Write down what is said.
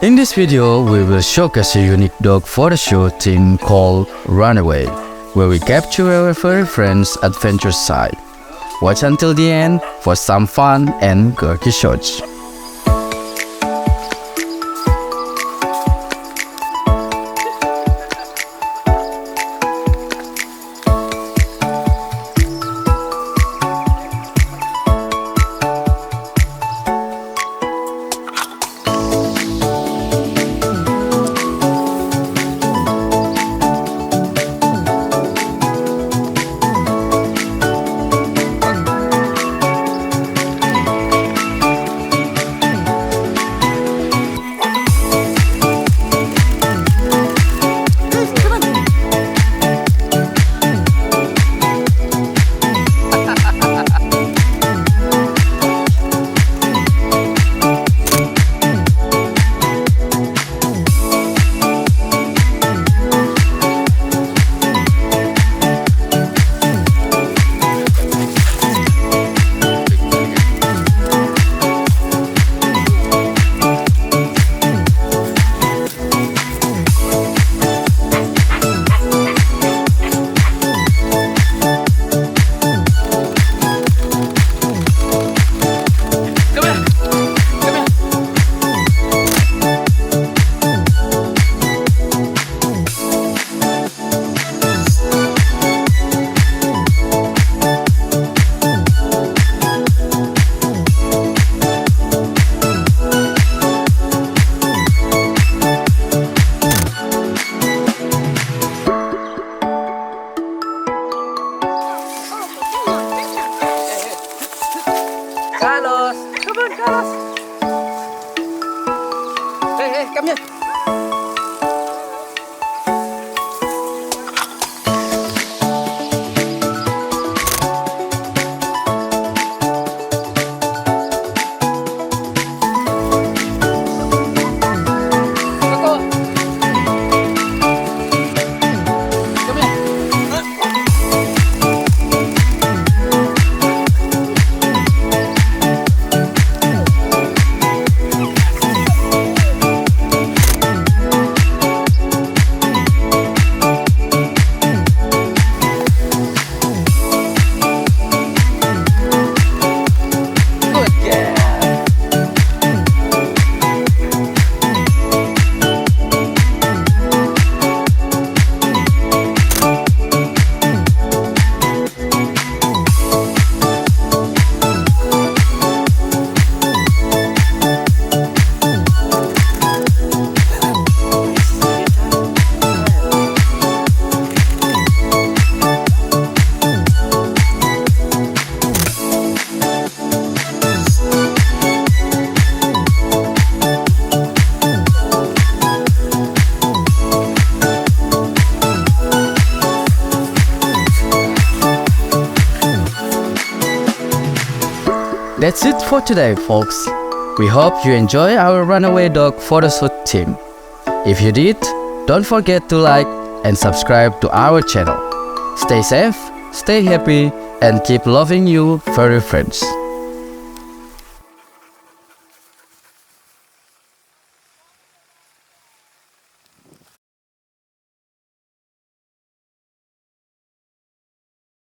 In this video, we will showcase a unique dog photoshoot theme called Runaway, where we capture our furry friends' adventurous side. Watch until the end for some fun and quirky shots. Carlos, come on, Carlos. Hey, come here. That's it for today, folks. We hope you enjoy our Runaway dog photoshoot theme. If you did, don't forget to like and subscribe to our channel. Stay safe, stay happy, and keep loving you furry friends.